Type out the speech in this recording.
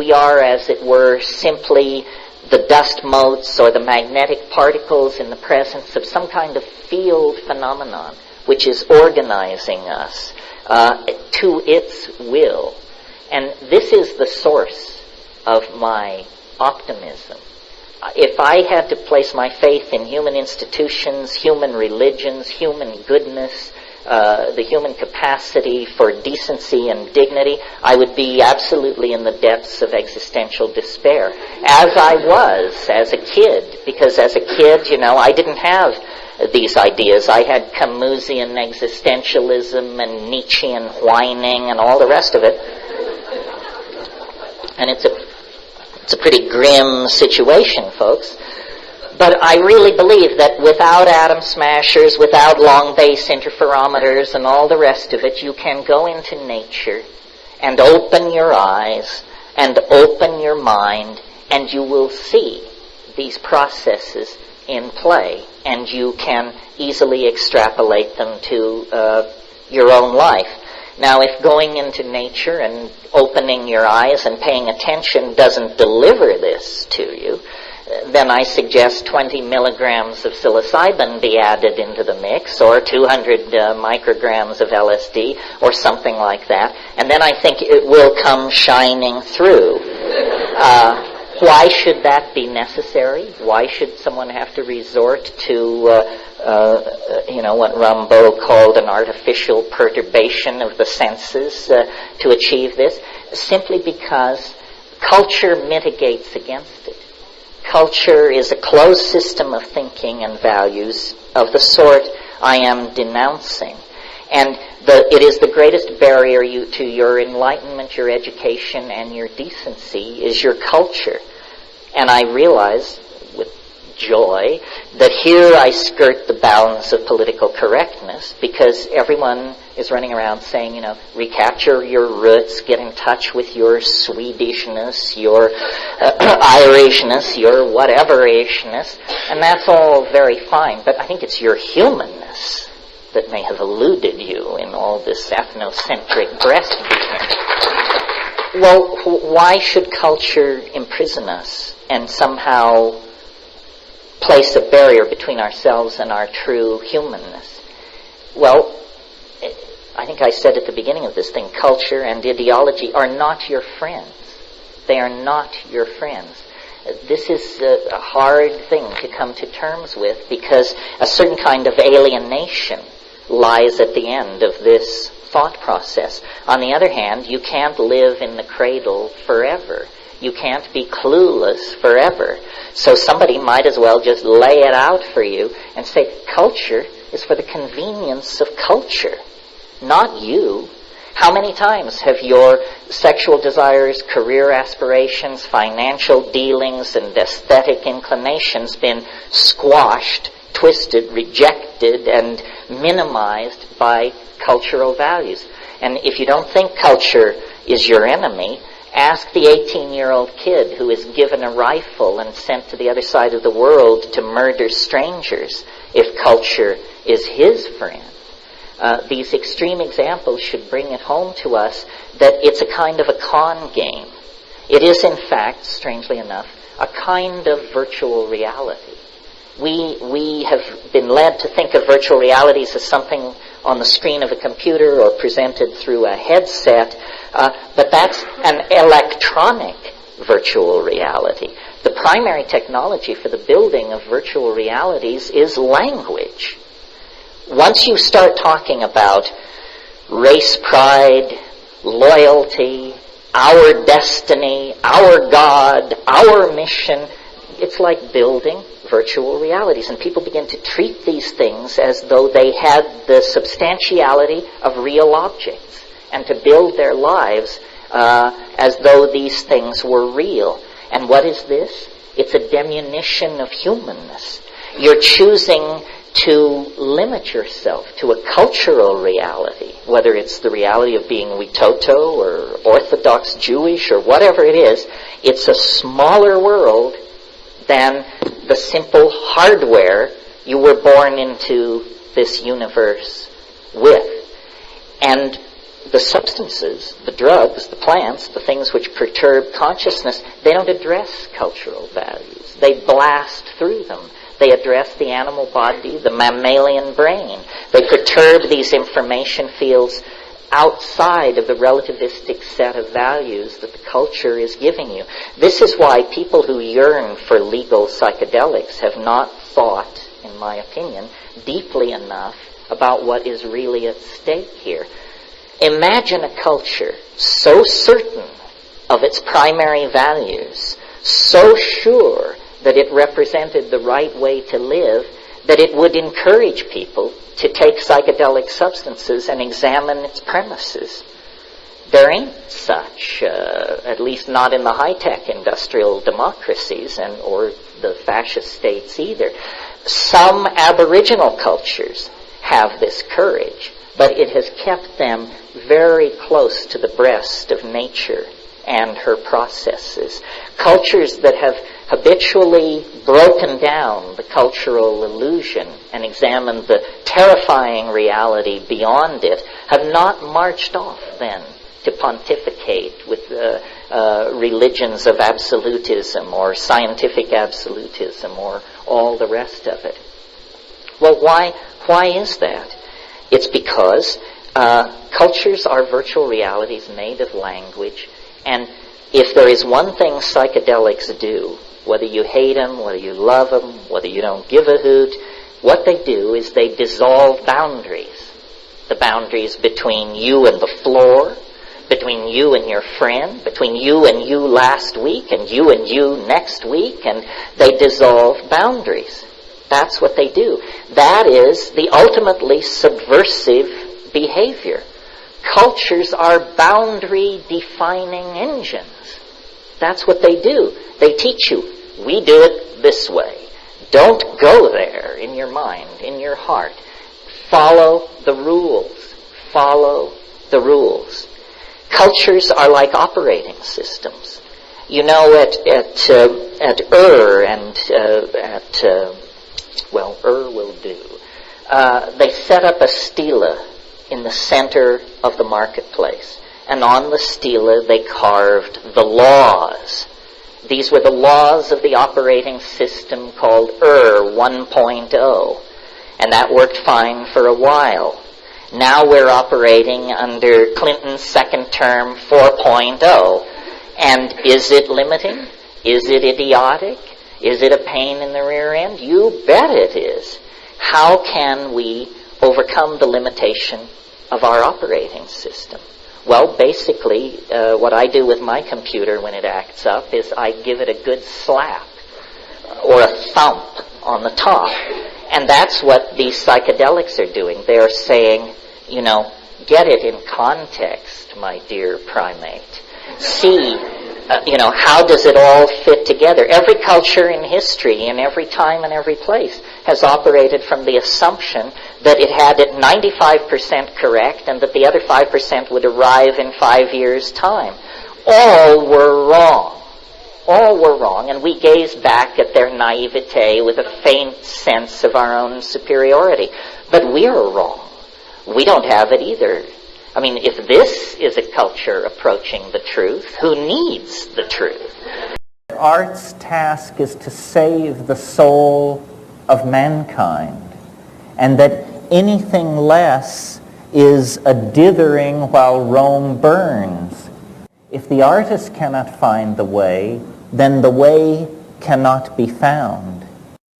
we are, as it were, simply the dust motes or the magnetic particles in the presence of some kind of field phenomenon which is organizing us to its will. And this is the source of my optimism. If I had to place my faith in human institutions, human religions, human goodness, the human capacity for decency and dignity, I would be absolutely in the depths of existential despair, as I was as a kid. Because as a kid, I didn't have these ideas. I had Camusian existentialism and Nietzschean whining and all the rest of it. And it's a pretty grim situation, folks. But I really believe that without atom smashers, without long base interferometers and all the rest of it, you can go into nature and open your eyes and open your mind, and you will see these processes in play, and you can easily extrapolate them to your own life. Now, if going into nature and opening your eyes and paying attention doesn't deliver this to you, then I suggest 20 milligrams of psilocybin be added into the mix, or 200 micrograms of LSD, or something like that, and then I think it will come shining through. Why should that be necessary? Why should someone have to resort to, what Rimbaud called an artificial perturbation of the senses to achieve this? Simply because culture mitigates against it. Culture is a closed system of thinking and values of the sort I am denouncing. And it is the greatest barrier to your enlightenment, your education, and your decency is your culture. And I realize with joy that here I skirt the bounds of political correctness, because everyone is running around saying, recapture your roots, get in touch with your Swedishness, your Irishness, your whatever-ishness, and that's all very fine, but I think it's your humanness that may have eluded you in all this ethnocentric breastfeeding. Well, why should culture imprison us and somehow place a barrier between ourselves and our true humanness? Well, I think I said at the beginning of this thing, culture and ideology are not your friends. They are not your friends. This is a hard thing to come to terms with, because a certain kind of alienation lies at the end of this thought process. On the other hand, you can't live in the cradle forever. You can't be clueless forever. So somebody might as well just lay it out for you and say, culture is for the convenience of culture, not you. How many times have your sexual desires, career aspirations, financial dealings, and aesthetic inclinations been squashed, twisted, rejected, and minimized by cultural values? And if you don't think culture is your enemy, ask the 18-year-old kid who is given a rifle and sent to the other side of the world to murder strangers if culture is his friend. These extreme examples should bring it home to us that it's a kind of a con game. It is, in fact, strangely enough, a kind of virtual reality. We have been led to think of virtual realities as something on the screen of a computer or presented through a headset, but that's an electronic virtual reality. The primary technology for the building of virtual realities is language. Once you start talking about race pride, loyalty, our destiny, our God, our mission, it's like building virtual realities. And people begin to treat these things as though they had the substantiality of real objects, and to build their lives as though these things were real. And what is this? It's a diminution of humanness. You're choosing to limit yourself to a cultural reality, whether it's the reality of being Witoto or Orthodox Jewish or whatever it is. It's a smaller world than the simple hardware you were born into this universe with. And the substances, the drugs, the plants, the things which perturb consciousness, they don't address cultural values. They blast through them. They address the animal body, the mammalian brain. They perturb these information fields outside of the relativistic set of values that the culture is giving you. This is why people who yearn for legal psychedelics have not thought, in my opinion, deeply enough about what is really at stake here. Imagine a culture so certain of its primary values, so sure that it represented the right way to live, that it would encourage people to take psychedelic substances and examine its premises. There ain't such, at least not in the high-tech industrial democracies or the fascist states either. Some aboriginal cultures have this courage, but it has kept them very close to the breast of nature and her processes. Cultures that have habitually broken down the cultural illusion and examined the terrifying reality beyond it have not marched off then to pontificate with religions of absolutism or scientific absolutism or all the rest of it. Well, why is that? It's because cultures are virtual realities, native language, and if there is one thing psychedelics do, whether you hate them, whether you love them, whether you don't give a hoot, what they do is they dissolve boundaries. The boundaries between you and the floor, between you and your friend, between you and you last week, and you next week, and they dissolve boundaries. That's what they do. That is the ultimately subversive behavior. Cultures are boundary-defining engines. That's what they do. They teach you, we do it this way. Don't go there in your mind, in your heart. Follow the rules. Follow the rules. Cultures are like operating systems. You know, at Ur and Ur will do. They set up a stela in the center of the marketplace. And on the stela they carved the laws. These were the laws of the operating system called Ur 1.0. And that worked fine for a while. Now we're operating under Clinton's second term 4.0. And is it limiting? Is it idiotic? Is it a pain in the rear end? You bet it is. How can we overcome the limitation of our operating system? Well, basically, what I do with my computer when it acts up is I give it a good slap or a thump on the top. And that's what these psychedelics are doing. They're saying, get it in context, my dear primate. See, how does it all fit together? Every culture in history, in every time and every place, has operated from the assumption that it had it 95% correct and that the other 5% would arrive in 5 years' time. All were wrong. All were wrong, and we gaze back at their naivete with a faint sense of our own superiority. But we're wrong. We don't have it either. I mean, if this is a culture approaching the truth, who needs the truth? Art's task is to save the soul of mankind, and that anything less is a dithering while Rome burns. If the artist cannot find the way, then the way cannot be found.